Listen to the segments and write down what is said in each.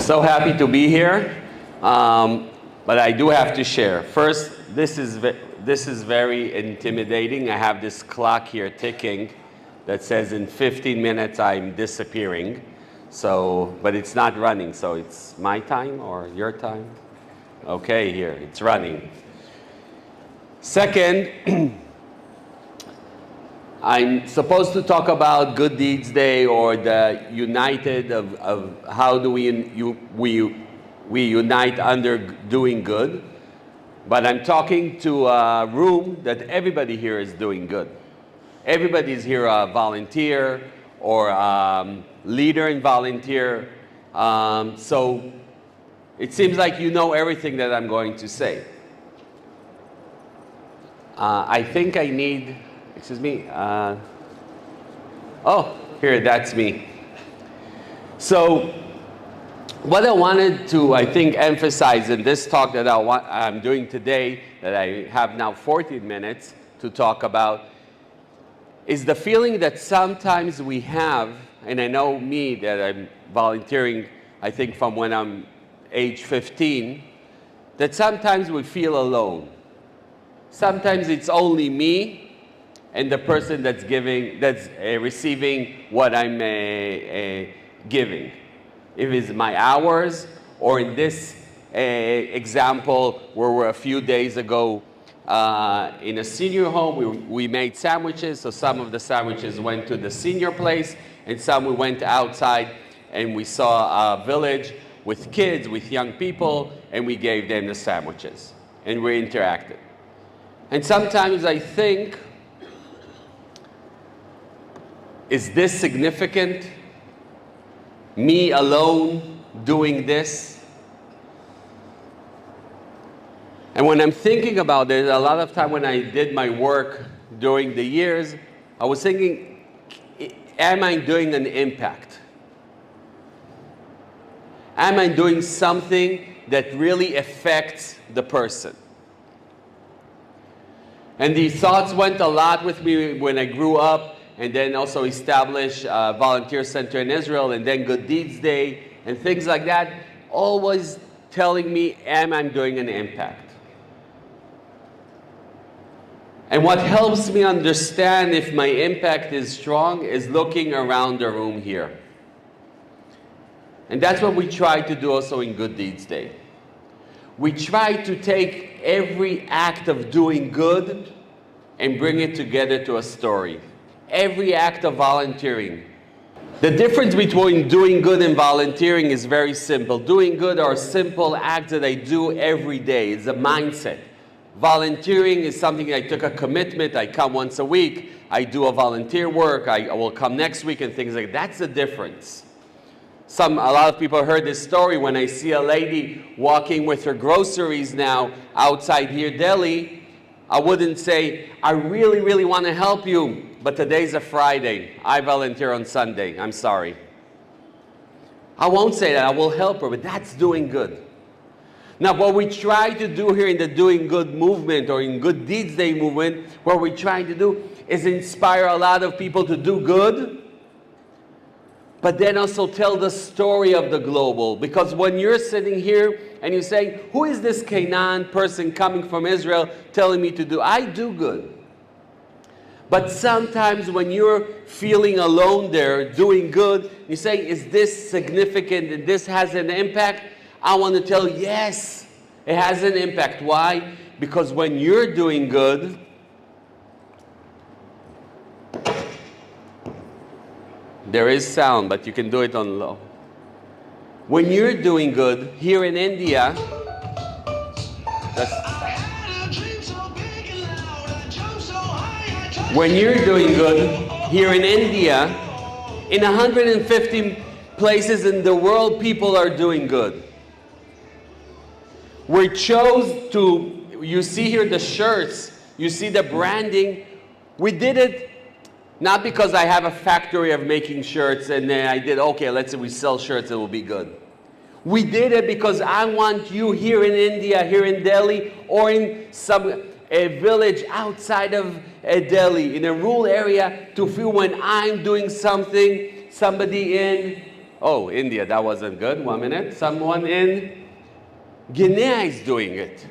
so happy to be here, but I do have to share. First, this is very intimidating. I have this clock here ticking that says in 15 minutes I'm disappearing. So, but it's not running, so it's my time or your time? Okay, here, it's running. Second, I'm supposed to talk about Good Deeds Day or the united of how do we unite under doing good. But I'm talking to a room that everybody here is doing good. Everybody's here a volunteer or leader and volunteer. So it seems like you know everything that I'm going to say. I think I need, excuse me. Oh, here, that's me. So what I wanted to, I think, emphasize in this talk that I'm doing today, that I have now 14 minutes to talk about, is the feeling that sometimes we have, and I know me that I'm volunteering, I think from when I'm age 15, that sometimes we feel alone. Sometimes it's only me and the person that's receiving what I'm giving. If it's my hours, or in this example where we're a few days ago in a senior home, we made sandwiches, so some of the sandwiches went to the senior place, and some we went outside and we saw a village with kids, with young people, and we gave them the sandwiches, and we interacted. And sometimes I think, is this significant? Me alone doing this? And when I'm thinking about it, a lot of time when I did my work during the years, I was thinking, am I doing an impact? Am I doing something that really affects the person? And these thoughts went a lot with me when I grew up, and then also established a volunteer center in Israel, and then Good Deeds Day, and things like that, always telling me, am I doing an impact? And what helps me understand if my impact is strong is looking around the room here. And that's what we try to do also in Good Deeds Day. We try to take every act of doing good and bring it together to a story. Every act of volunteering. The difference between doing good and volunteering is very simple. Doing good are simple acts that I do every day. It's a mindset. Volunteering is something I took a commitment. I come once a week. I do a volunteer work. I will come next week and things like that. That's the difference. A lot of people heard this story when I see a lady walking with her groceries now outside here, Delhi. I wouldn't say, I really, really want to help you, but today's a Friday. I volunteer on Sunday. I'm sorry. I won't say that. I will help her, but that's doing good. Now, what we try to do here in the Doing Good movement or in Good Deeds Day movement, what we're trying to do is inspire a lot of people to do good, but then also tell the story of the global. Because when you're sitting here and you say, who is this Kaynan person coming from Israel telling me to do? I do good. But sometimes when you're feeling alone there, doing good, you say, is this significant and this has an impact? I want to tell you, yes, it has an impact. Why? Because when you're doing good, there is sound, but you can do it on low. When you're doing good here in India, when you're doing good here in India, in 150 places in the world, people are doing good. We chose to, you see here the shirts, you see the branding. We did it not because I have a factory of making shirts and then I did, okay, let's say we sell shirts, it will be good. We did it because I want you here in India, here in Delhi, or in a village outside of Delhi, in a rural area, to feel when I'm doing something, somebody in Oh, India, that wasn't good. 1 minute. Someone in Guinea is doing it.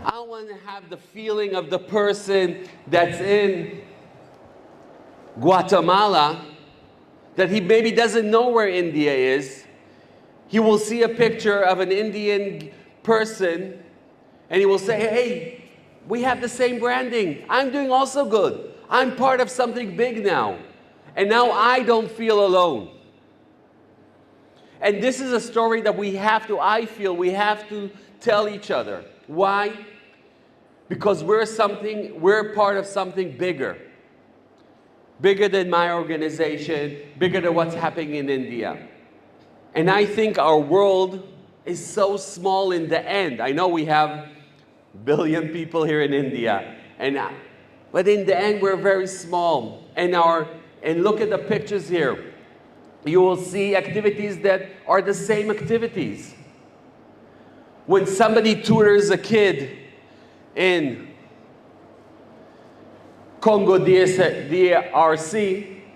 I want to have the feeling of the person that's in Guatemala, that he maybe doesn't know where India is. He will see a picture of an Indian person and he will say, hey, we have the same branding. I'm doing also good. I'm part of something big now. And now I don't feel alone. And this is a story that I feel we have to tell each other. Why? Because we're part of something bigger. Bigger than my organization, bigger than what's happening in India. And I think our world is so small in the end. I know we have a billion people here in India, but in the end we're very small. And look at the pictures here. You will see activities that are the same activities. When somebody tutors a kid in Congo DRC,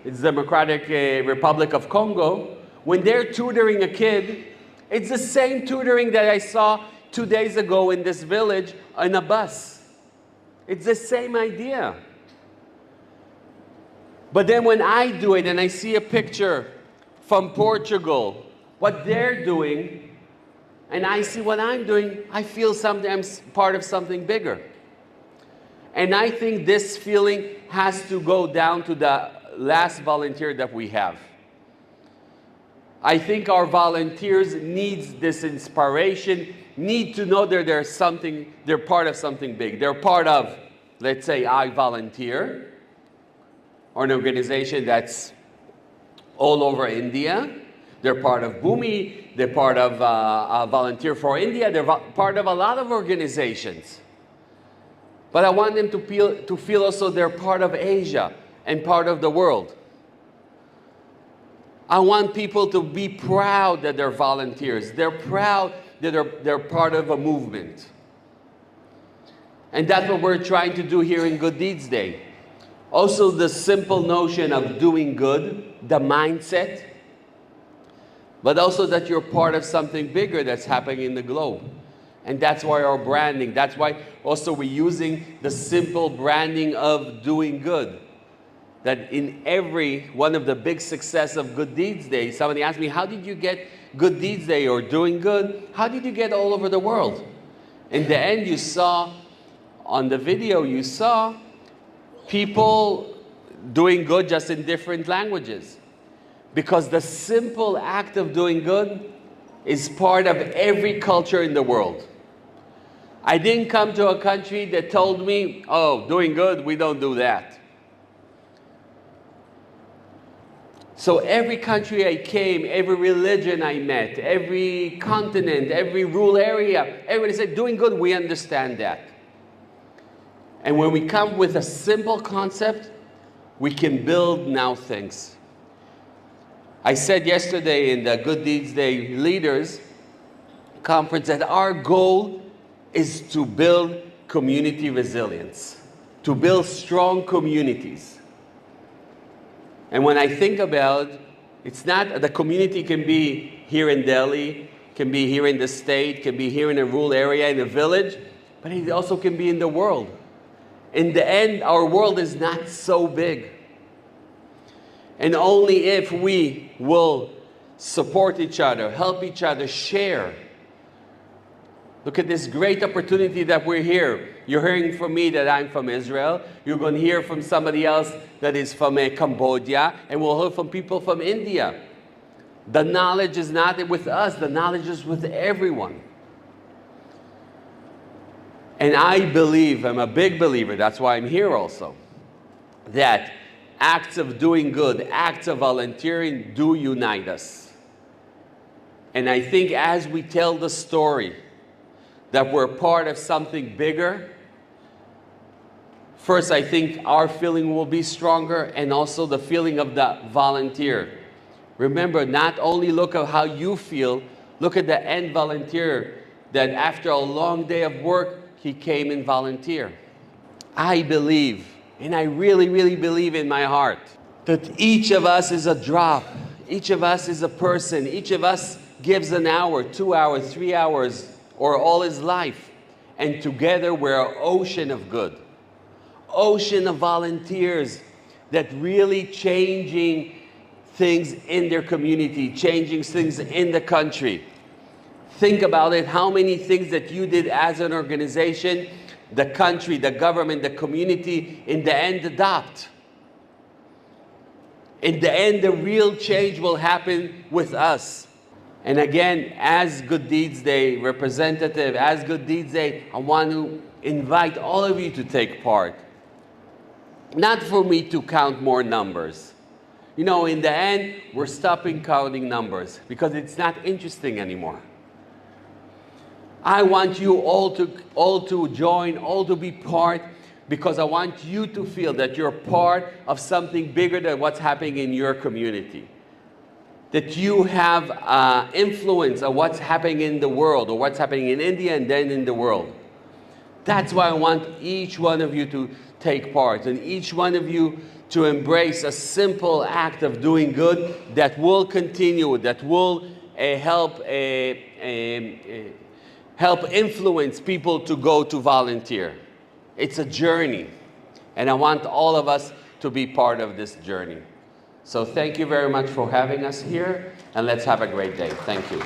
it's Democratic Republic of Congo, when they're tutoring a kid, it's the same tutoring that I saw 2 days ago in this village on a bus. It's the same idea. But then when I do it and I see a picture from Portugal, what they're doing, and I see what I'm doing, I feel I'm part of something bigger. And I think this feeling has to go down to the last volunteer that we have. I think our volunteers need this inspiration, need to know that they're part of something big. They're part of, let's say, I Volunteer, or an organization that's all over India. They're part of Bhumi, they're part of Volunteer for India, they're part of a lot of organizations. But I want them to feel also they're part of Asia and part of the world. I want people to be proud that they're volunteers. They're proud that they're part of a movement. And that's what we're trying to do here in Good Deeds Day. Also the simple notion of doing good, the mindset, but also that you're part of something bigger that's happening in the globe. And that's why our branding, that's why also we're using the simple branding of doing good. That in every one of the big success of Good Deeds Day, somebody asked me, how did you get Good Deeds Day or doing good? How did you get all over the world? In the end, you saw, on the video, you saw people doing good just in different languages. Because the simple act of doing good is part of every culture in the world. I didn't come to a country that told me, oh, doing good, we don't do that. So every country I came, every religion I met, every continent, every rural area, everybody said, doing good, we understand that. And when we come with a simple concept, we can build now things. I said yesterday in the Good Deeds Day Leaders Conference that our goal is to build community resilience, to build strong communities. And when I think about it, it's not, the community can be here in Delhi, can be here in the state, can be here in a rural area, in a village, but it also can be in the world. In the end, our world is not so big. And only if we will support each other, help each other, share. Look at this great opportunity that we're here. You're hearing from me that I'm from Israel. You're going to hear from somebody else that is from Cambodia. And we'll hear from people from India. The knowledge is not with us. The knowledge is with everyone. And I believe, I'm a big believer, that's why I'm here also, that acts of doing good, acts of volunteering do unite us. And I think as we tell the story that we're part of something bigger, first I think our feeling will be stronger, and also the feeling of the volunteer. Remember, not only look at how you feel, look at the end volunteer that after a long day of work, he came and volunteered. I believe, and I really, really believe in my heart, that each of us is a drop. Each of us is a person. Each of us gives an hour, 2 hours, 3 hours, or all his life. And together we're an ocean of good. Ocean of volunteers that really changing things in their community, changing things in the country. Think about it, how many things that you did as an organization, the country, the government, the community, in the end adopt. In the end, the real change will happen with us. And again, as Good Deeds Day representative, as Good Deeds Day, I want to invite all of you to take part. Not for me to count more numbers. You know, in the end, we're stopping counting numbers because it's not interesting anymore. I want you all to join, all to be part, because I want you to feel that you're part of something bigger than what's happening in your community. That you have influence on what's happening in the world, or what's happening in India and then in the world. That's why I want each one of you to take part, and each one of you to embrace a simple act of doing good that will continue, that will help influence people to go to volunteer. It's a journey, and I want all of us to be part of this journey. So thank you very much for having us here, and let's have a great day. Thank you.